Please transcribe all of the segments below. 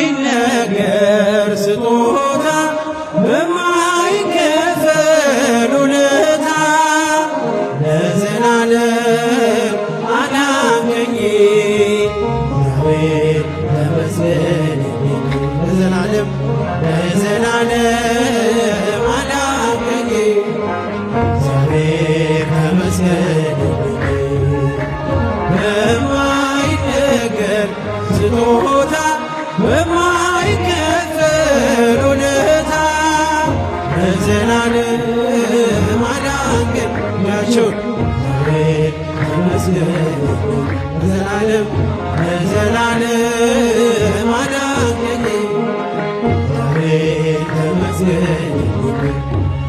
በማይነገር ስጦታ በማይከፈል ውለታ ለዘላለም አዳንከኝ እግዚአብሔር ተመስገን። ለዘላለም አዳንከኝ እግዚአብሔር ተመስገን። በማይነገር ስጦታ በማይከፈል ውለታ ለዘላለም አዳንከኝ ያቸው እግዚአብሔር ተመስገን። ለዘላለም አዳንከኝ እግዚአብሔር ተመስገን።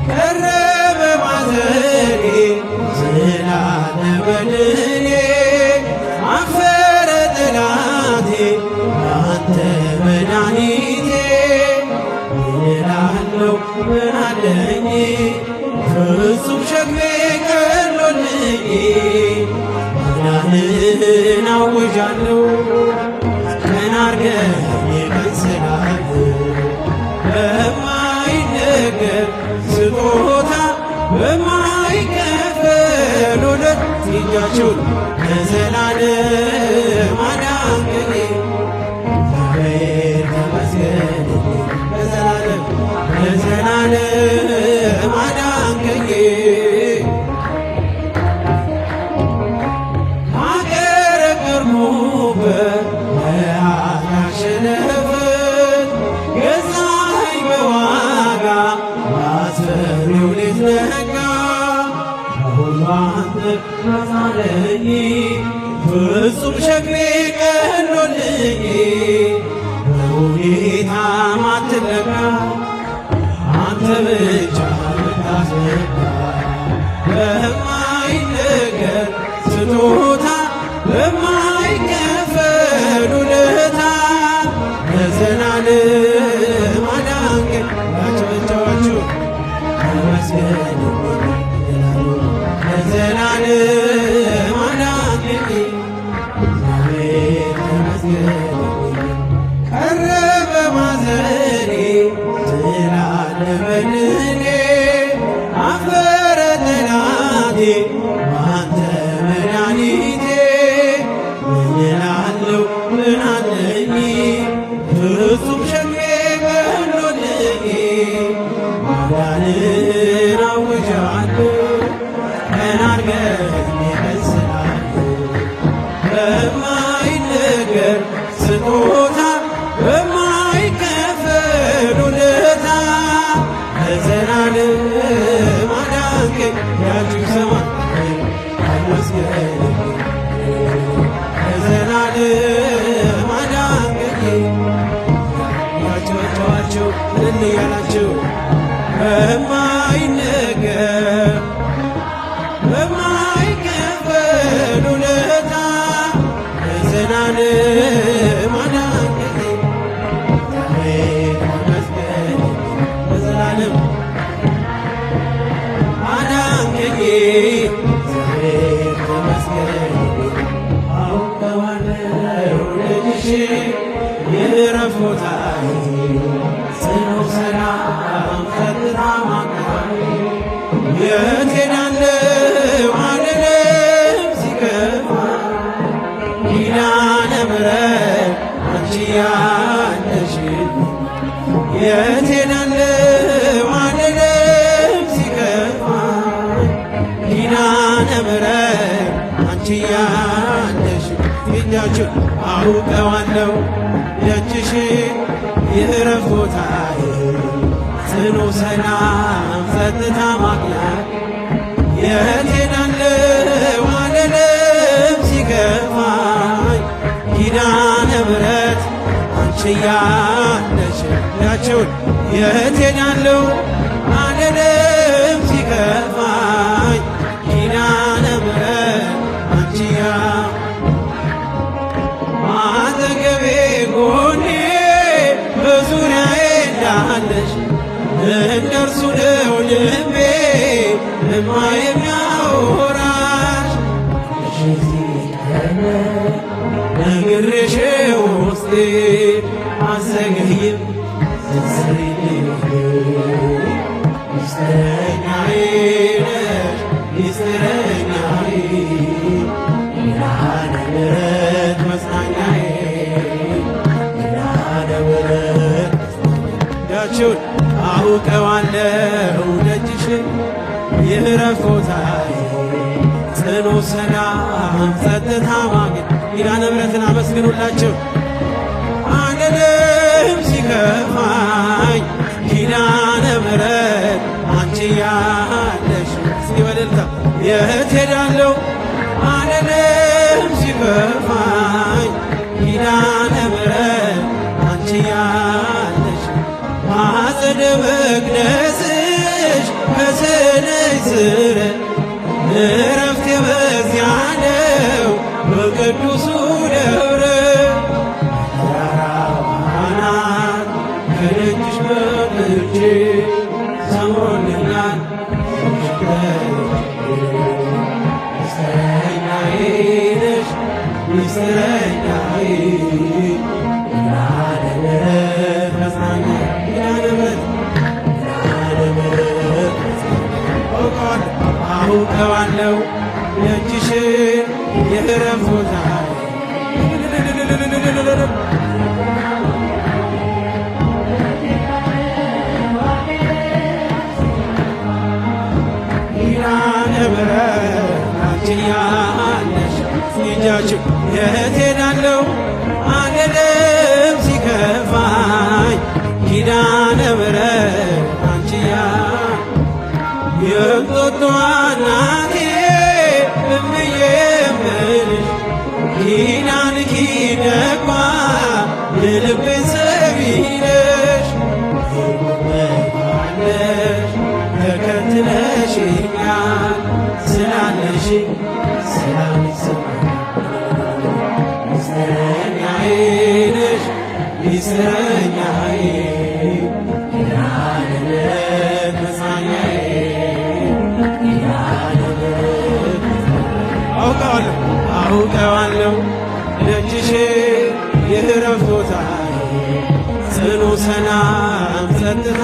ቀረበ ማዘኔ ስላለ በድኔ አፈረ ጠላቴ አንተ መድኃኒቴ እላለሁ ምን አለኝ ፍጹም ሸክሜ ቀሎልኝ ማዳንህን አውጃለሁ ቀን አርገኝ ቀን ስላለ በማይነገር ስጦታ በማይከፈል ውለታ እጃችሁን ለዘላለም አዳንከኝ እግዚአብሔር ተመስገን። ለዘላለም አዳንከኝ አቀረቀርኩበት ለኃጢአት ሸነፈር ገዛኸኝ በዋጋ አስፈሪው ሌት ነጋ ሁሉ አንተ ነፃነኝ ፍጹም ሸክሜ ቀሎልኝ በሁኔታ ማትለካ አንተ ብቻ ምታስረዳ በማይነገር ስጦታ በማይከፈል ውለታ ለዘላለም አዳንከኝ ያጨበጨባችሁ ተመስገን። ለዘላለም አዳንከኝ እግዚአብሔር ተመስገን። ቀረበ ማዘኔ ስላለ በድኔ አፈረ ጠላቴ አንተ መድኃኒቴ እላለሁ ምን አለኝ ፍጹም ሸክሜ ቀሎልኝ ማዳንህን አውጃለሁ ቀን አርገኝ ቀን ስላለ በማይነገር ስጦታ በማይከፈል ውለታ ለዘላለም አዳንከኝ ያችሁ ሰማ ተመስገን። ለዘላለም አዳንከኝ ያጨበጨባችሁ እልል እያላችሁ በማይነገር በማይከፈል ውለታ ለዘላለም አዳንከኝ እግዚአብሔር ተመስገን። ለዘላለም አዳንከኝ እግዚአብሔር ተመስገን። አውቀዋለሁ ልጅሽ የዕረፍት ቦታዬ ጽኑ ሰላም ጸጥታ ማዕከል የት ሄዳለሁ አልልም ሲከፋኝ ኪዳነ ምሕረት አንቺ ያለሽልኝ የት ሄዳለሁ አልልም ሲከፋኝ ኪዳነ ምሕረት አንቺ ያለሽልኝ እጃችሁ አውቀዋለሁ ደጅሽ የዕረፍት ቦታዬ ጽኑ ሰላም ጸጥታ ማግኘት የት ሄዳለሁ አልልም ሲከፋኝ ኪዳነ ምሕረት አንቺ ያለሽላቸውን የት ሄዳለሁ አልልም ሲከፋኝ ኪዳነ ምሕረት አንቺ አጠገቤ ጎኔ በዙሪያዬ እንዳለሽ እንደርሱ ነው ልቤ እማ የሚያወራሽ ነግሬሽ ውስጤ አትዘገይም ስትሰሪልኝ ሚስጥረኛዬ ነሽ ሚስጥረኛዬ ኪዳነ ምሕረት መጽናኛዬ ኪዳነ ምሕረት ዳችሁን አውቀዋለሁ ደጅሽን የዕረፍት ቦታዬ ጽኑ ሰላም ጸጥታ ማግኘት ኪዳነ ምሕረትን አመስግኑላቸው። ዓለም ሲከፋኝ ኪዳነ ምሕረት አንቺ ያለሽ እስኪ በደልታ የት ሄዳለሁ? ዓለም ሲከፋኝ ኪዳነ ምሕረት አንቺ ያለሽ ማዕፀደ መቅደስሽ ከስነሽ ስር ዕረፍቴ በዚያ ነው በቅዱሱ ደብረ ተራራው አናት ከደጅሽ መጥቼ ሰምሮልኛል ሚስጥረኛዬ ነሽ ሚስጥረኛዬ ኪዳነ ምሕረት መጽናኛዬ ኪዳነ ምሕረት አውቀዋለሁ ደጅሽን የዕረፍት ቦታዬ ኪዳነ ምሕረት አንቺ ያለሽ እጃችሁ የት ሄዳለሁ? ዓለም ሲከፋኝ ኪዳነ ምሕረት አንቺ የእንጦጦ እናቴ እምዬ እምልሽ ኪዳን ኪደጓ የልቤን ሰቢነሽ ይቁመባለሽ ተከትለሽኛል ስላለሽ ሚስጥረኛዬ ነሽ ሚስጥረኛዬ ኪዳነ ምሕረት መጽናኛዬ አውቀዋለሁ ደጅሽን የዕረፍት ቦታዬ ጽኑ ሰላም ጸጥታ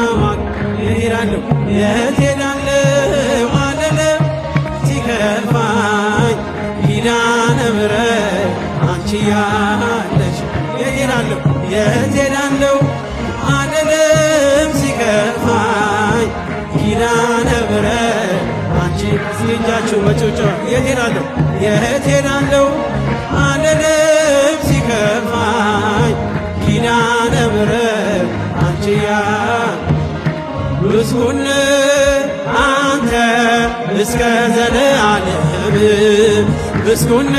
እሄዳለሁ የት ሄዳለሁ? ዓለም ሲከፋኝ ኪዳነ ምሕረት አንቺ ያለሽ የት ሄዳለሁ? የት ሄዳለሁ? ዓለም ሲከፋኝ ኪዳነ ምሕረት አንቺ እጃችሁ በጭብጨባ የት ሄዳለሁ? የት ሄዳለሁ? ዓለም ሲከፋኝ ኪዳነ ምሕረት አንቺ ምስጉን አንተ እስከ ዘለዓለም ምስጉን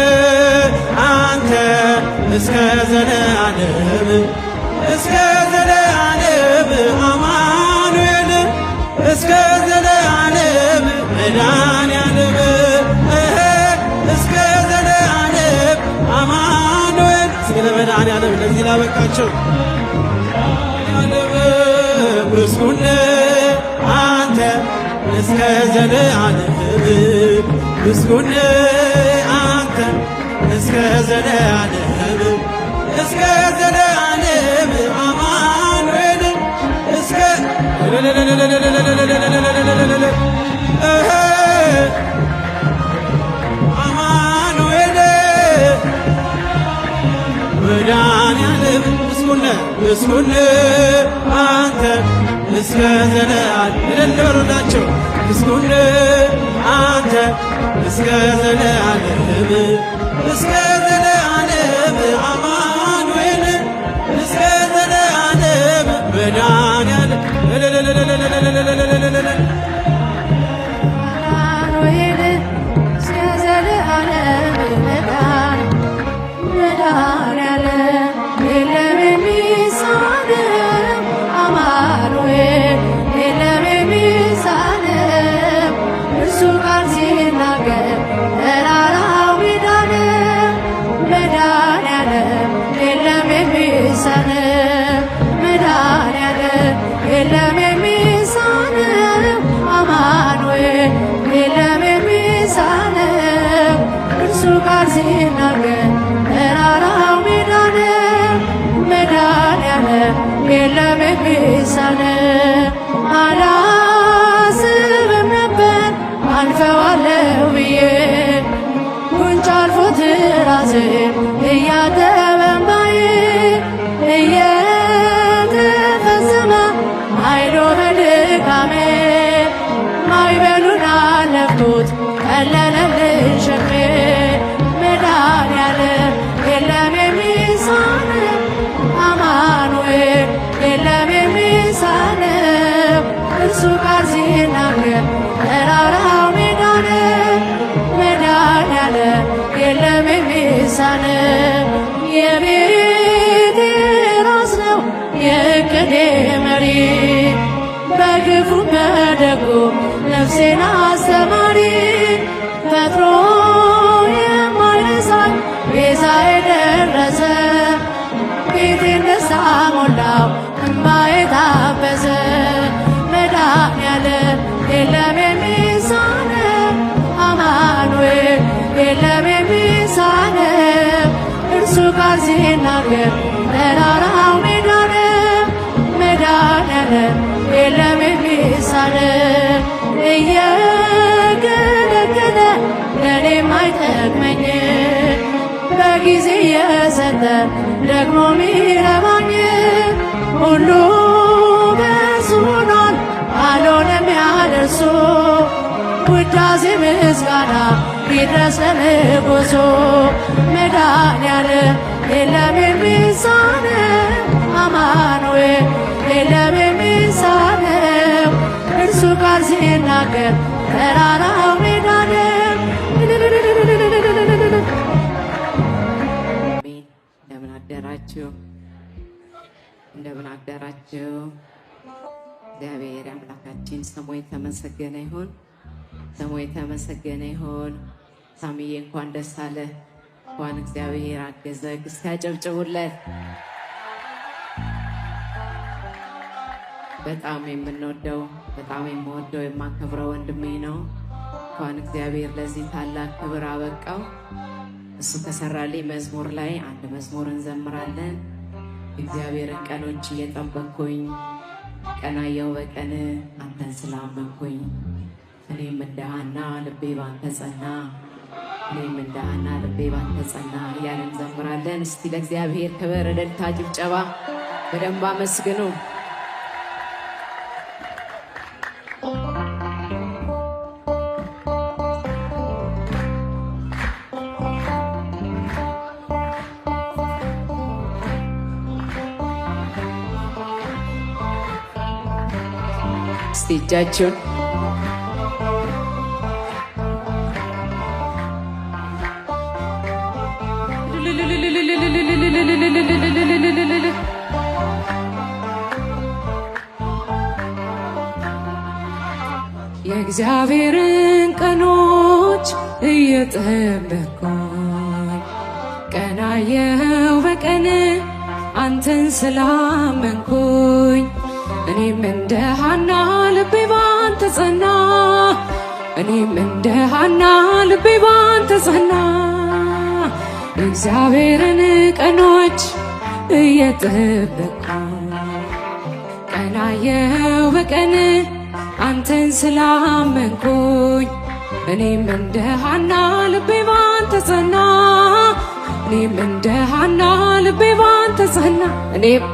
አንተ እስከ ዘለዓለም እስከ ዘለዓለም አማኑኤል እስከ ዘለዓለም መድኃኒዓለም እስከ ዘለዓለም አማኑኤል ስለ መድኃኒዓለም ለዚህ ላበቃቸው ምስጉን አንተ እስከ ዘለዓለም ምስጉን አንተ እስከ ዘለዓለም እስከ ዘለዓለም አማኑኤል እስከ አማኑኤል መድኃኒዓለም ምስጉን አንተ እስከ ዘለዓለም ለለሩላቸው ምስጉን አንተ እስከ ዘለዓለም እስከ ዘለዓለም አማኑኤል እስከ ዘለዓለም መድኃኒዓለም አማኑኤል እስከ ዘለዓለም መድኃኒዓለም የለም የሚሳነው አማኑኤል የለም የሚሳነው እርሱ ቃል ሲናገር ተራራው ሜዳ ነው። መድኃኒዓለም የለም የሚሳነው መድኃኒዓለም የለም የሚሳነው የለም የሚሳነው። አላስብም ነበር አልፈዋለሁ ብዬ ጉንጭ አልፎት ራሴን እያጠበ እምባዬ እየተፈጸመ ኃይሉ በድካሜ ማዕበሉን አለፍኩት ቀለለልኝ ሸክሜ። መድኃኔዓለም የለም የሚሳነው አማኑኤል የለም የሚሳነው እርሱ ቃል ሲናገር ተራራው ሜዳ ነው። መድኃኔዓለም የለም የሚሳነው የቤቴ ራስ ነው የዕቅዴ መሪ በግፉ በደጉ ነፍሴን አስተማሪ ፈጥሮ የማይረሳኝ ቤዛዬ ደረሰ ቤቴን ደስታ ሞላው እምባዬ ታበሰ። መድኃኔዓለም የለም የሚሳነው አማኑኤል የለም የሚሳነው እርሱ ቃል ሲናገር ተራራው ሜዳ ነው። መድኃኔዓለም የለም የሚሳነው እየገለገለ ለእኔም አይጠቅመኝ በጊዜ የሰጠ ደግሞ ሚረባኝ ሁሉ በእርሱ ሆኗል አልሆነም ያለእርሱ ውዳሴ ምስጋና ይድረስ ለንጉሡ። መድኃኔዓለም የለም የሚሳነው አማኑኤል የለም የሚሳነው እርሱ ቃል ሲናገር ተራራው ሜዳ ነው። እንደምን አደራችሁ? እንደምን አደራችሁ? እግዚአብሔር አምላካችን ስሙ የተመሰገነ ይሁን። ስሙ የተመሰገነ ይሁን። ሳሚዬ እንኳን ደስ አለ። እንኳን እግዚአብሔር አገዘ። እስኪ አጨብጭቡለት። በጣም የምንወደው በጣም የምወደው የማከብረው ወንድሜ ነው። እንኳን እግዚአብሔር ለዚህ ታላቅ ክብር አበቃው። እሱ ከሰራልኝ መዝሙር ላይ አንድ መዝሙር እንዘምራለን። እግዚአብሔርን ቀኖች እየጠበቅኩኝ ቀናየው በቀን አንተን ስላመንኩኝ እኔም እንደ ሐና ልቤ ባንተ ጸና እኔም እንደ ሐና ልቤ ባንተ ጸና እያልን እንዘምራለን። እስቲ ለእግዚአብሔር ክብር እልልታ ጭብጨባ በደንብ አመስግኑ። እስቲ እጃችሁን የእግዚአብሔርን ቀኖች እየጠበቅኩኝ ቀናየው በቀን አንተን ስላመንኩኝ እኔም እንደ ሐና ልቤ ባንተ ጸና እኔም እንደ ሐና ልቤ ባንተ ጸና። የእግዚአብሔርን ቀኖች እየጠበቅኩኝ ቀናየው በቀን አንተን ስላመንኩኝ እኔም እንደ ሐና ልቤ ባንተ ጸና እኔም እንደ ሐና ልቤ ባንተ ጸና እኔም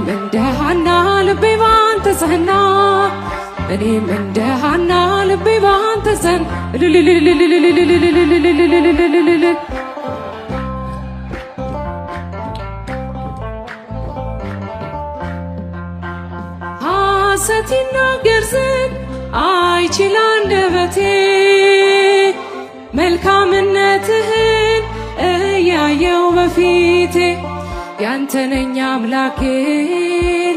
እንደ ሐና ልቤ ባንተ ጸና እኔም እንደ ሐና ልቤ ባንተ ጸና። ሐሰት ይናገር ዘንድ አይችል አንደበቴ መልካምነትህን እያየው በፊቴ ያንተ ነኝ አምላኬ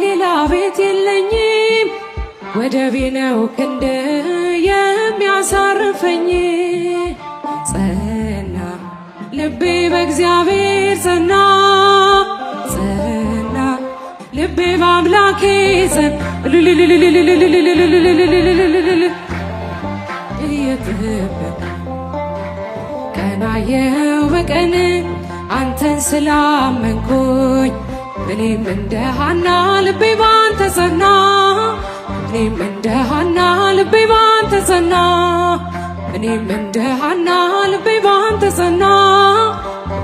ሌላ ቤት የለኝም ወደቤ ነው ክንድ የሚያሳርፈኝ። ጸና ልቤ በእግዚአብሔር ጸና ጸና ልቤ በአምላኬ ጸና ቀናየው በቀን አንተን ስላመንኩኝ እኔም እንደ ሐና ልቤ ባንተ ጸና እኔም እንደ ሐና ልቤ ባንተ ጸና እኔም እንደ ሐና ልቤ ባንተ ጸና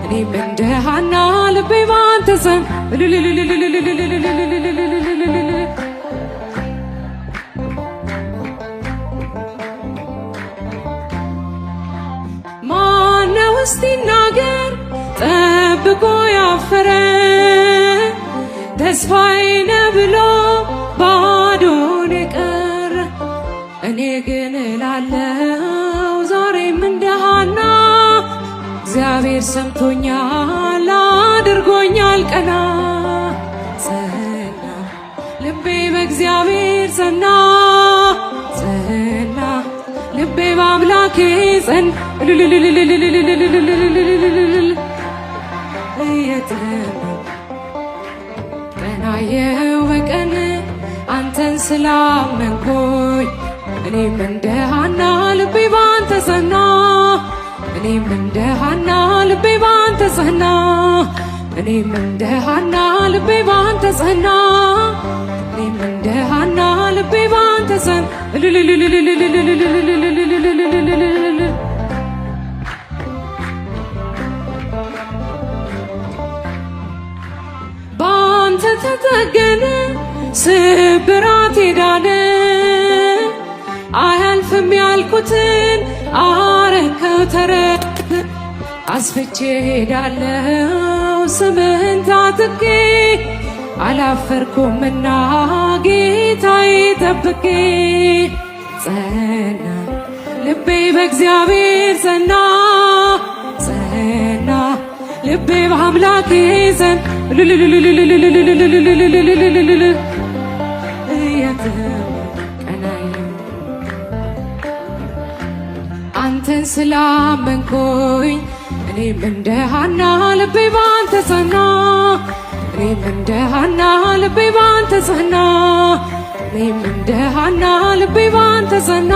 እኔም እንደ ሐና ልቤ ባንተ ጸና ማነው እስቲ ናገር ጠብቆ ያፈረ ተስፋዬ ነው ብሎ ባዶን የቀረ እኔ ግን እላለሁ ዛሬም እንደ ሐና እግዚአብሔር ሰምቶኛል አድርጎኛል ቀና ጸና ልቤ በእግዚአብሔር ጸና ጸና ልቤ በአምላኬ ጸና ቀናየው በቀን አንተን ስላመንኩኝ እኔም እንደ ሐና ልቤ ባንተ ጸና እኔም እንደ ሐና ልቤ ባንተ ጸና እኔም እንደ ሐና ልቤ ባንተ ጸና እኔም እንደ ሐና ልቤ ባንተ ጸና ባንተ ተጠገነ ስብራት ዳነ አያልፍም ያልኩትን አረከው ተረት አስፍቼ ሄዳለሁ ስምህን ታጥቄ አላፈርኩምና ጌታዬ ጠብቄ ጸና ልቤ በእግዚአብሔር ጸና ጸና ልቤ በአምላኬ ጸና አንተን ስላመንኩኝ እኔም እንደ ሐና ልቤ ባንተ ጸና እኔም እንደ ሐና ልቤ ባንተ ጸና እኔም እንደ ሐና ልቤ ባንተ ጸና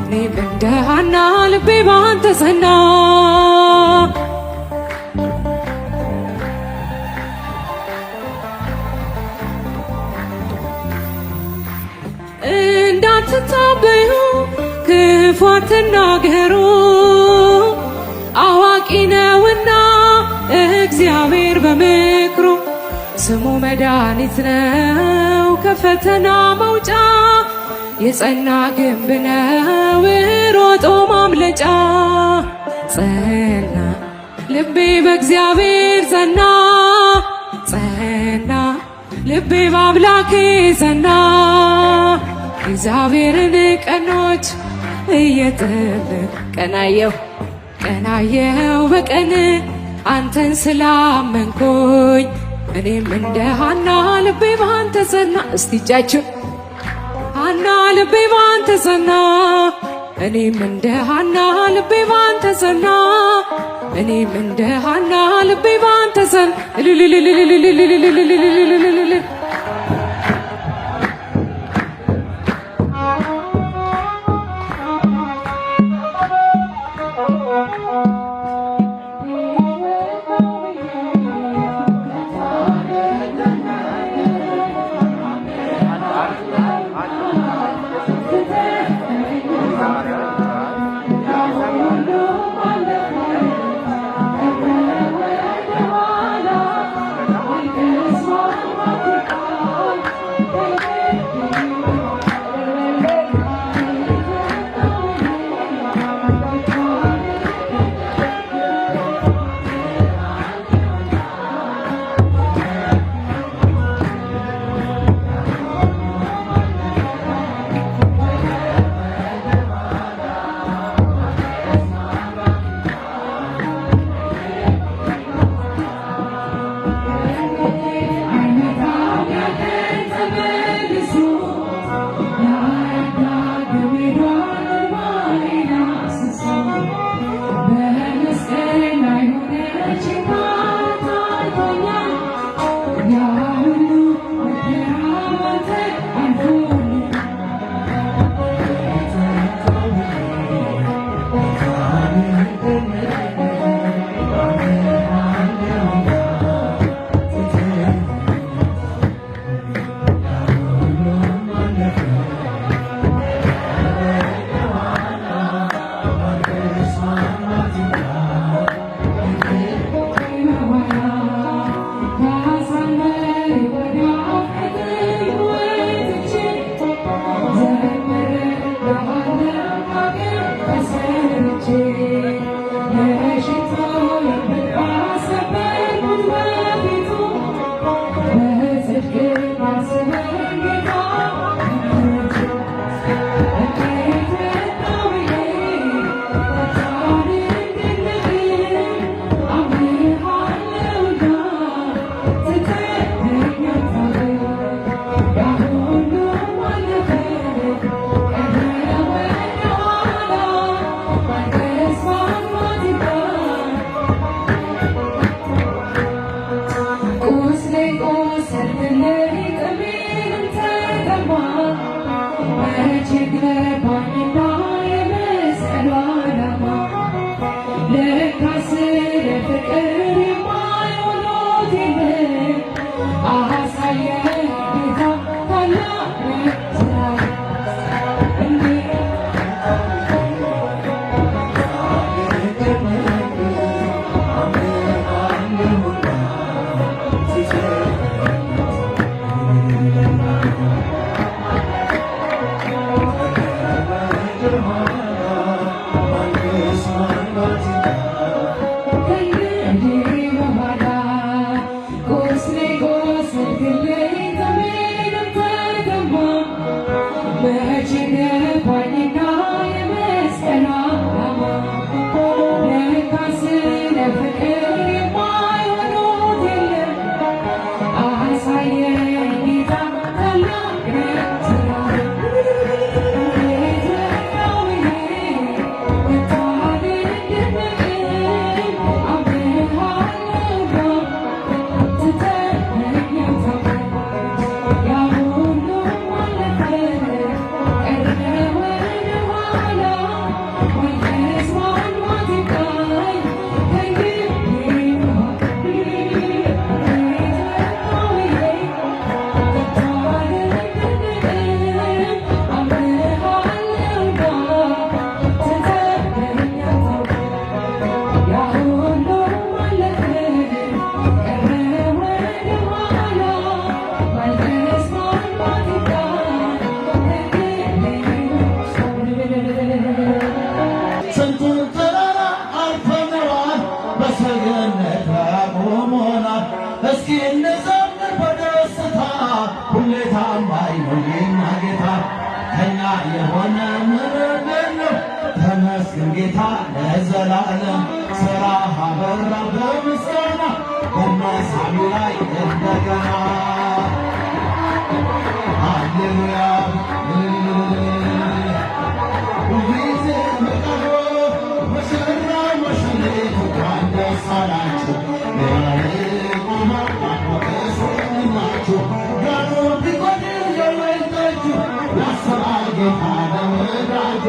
እኔም እንደ ሐና ልቤ ባንተ ጸና እንዳትታበዩ ክፉ አትናገሩ አዋቂ ነውና እግዚአብሔር በምክሩ ስሙ መድኃኒት ነው ከፈተና መውጫ የጸና ግንብ ነው ሮጦ ማምለጫ ጸና ልቤ በእግዚአብሔር ጸና ጸና ልቤ በአምላኬ ጸና እግዚአብሔርን ቀኖች እየጠበቅ ቀናየው በቀን አንተን ስላመንኩኝ እኔም እንደ ሐና ልቤ ባንተ ጸና እስቲ እጃችሁ ሐና ልቤ ባንተ ጸና እኔም እንደ ሐና ልቤ ባንተ ጸና እኔም እንደ ሐና ልቤ ባንተ ጸና መቼ ገባኝና የመስቀሉ ዓላማ ለካስ ለፍቅር የማይሆኑት የለም አሳየኝ ጌታ ታላቅ ስራ ጌታ ለዘላለም ሥራ አበራ በምስጋና በመሳሚ ላይ እንደገና ሃሌሉያ ሁልጊዜ መቀሮ መሸራ መሸሌቱ እንኳን ደስ አላችሁ ያሌቁማ ሞገሶናችሁ ጋኖ ቢጎድል የወይጠጁ ያስባል ጌታ ለወዳጁ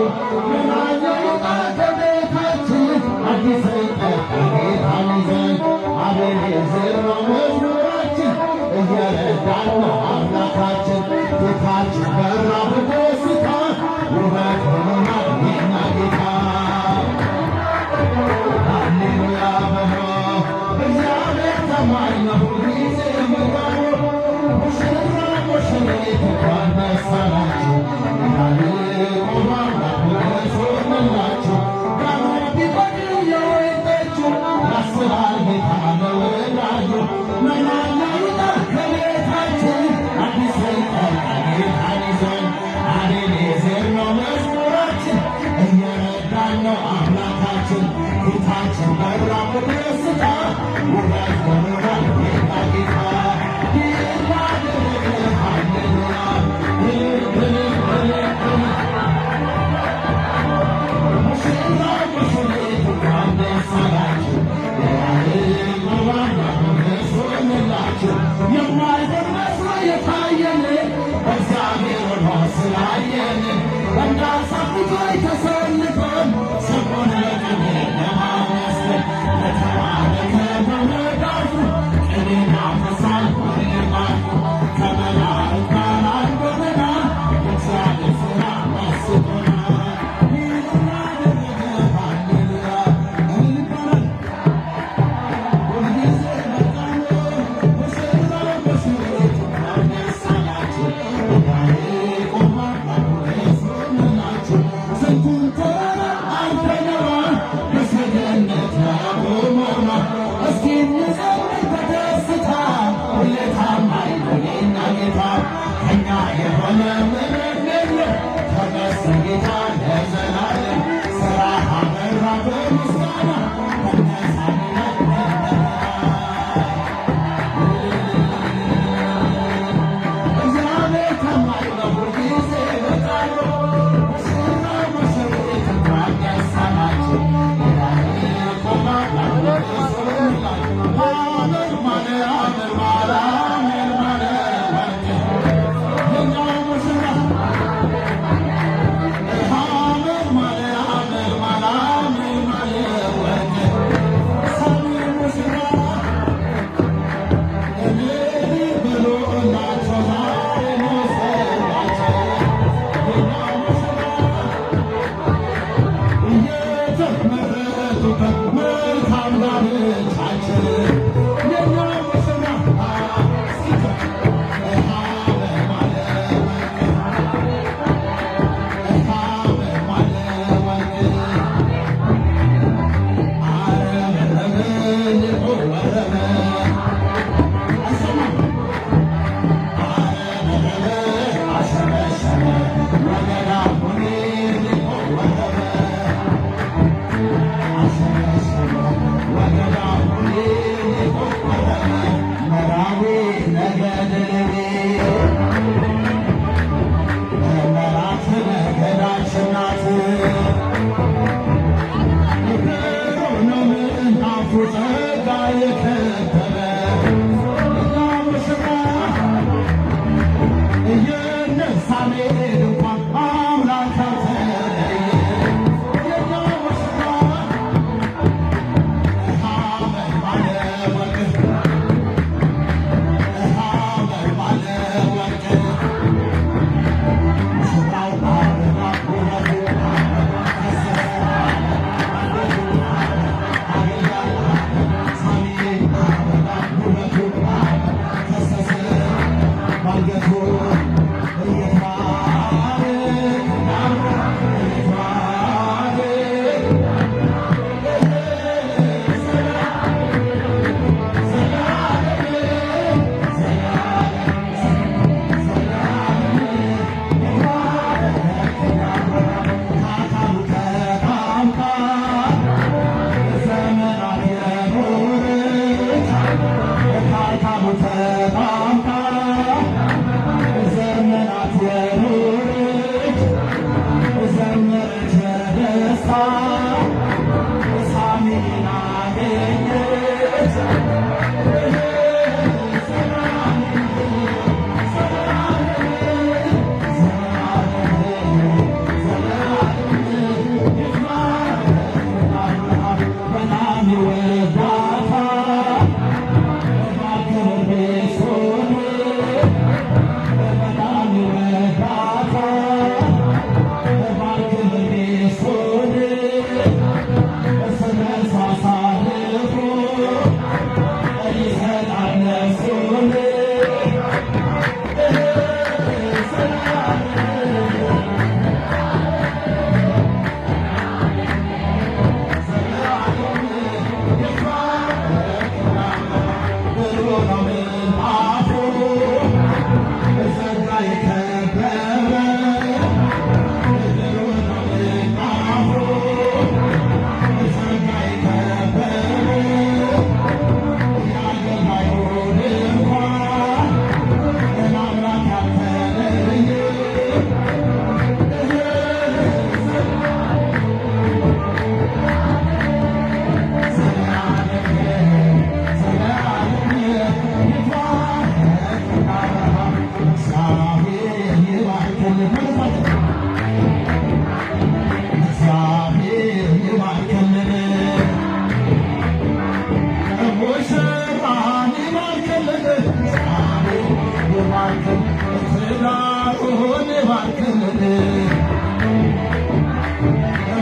ትዳሩን ባርክልን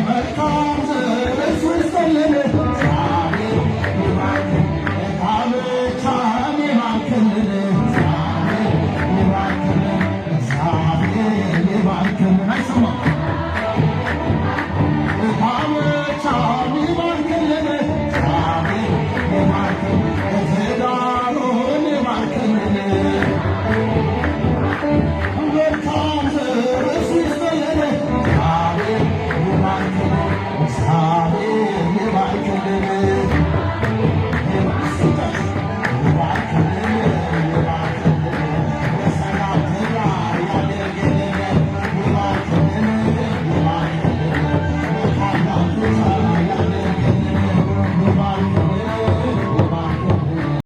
መልካም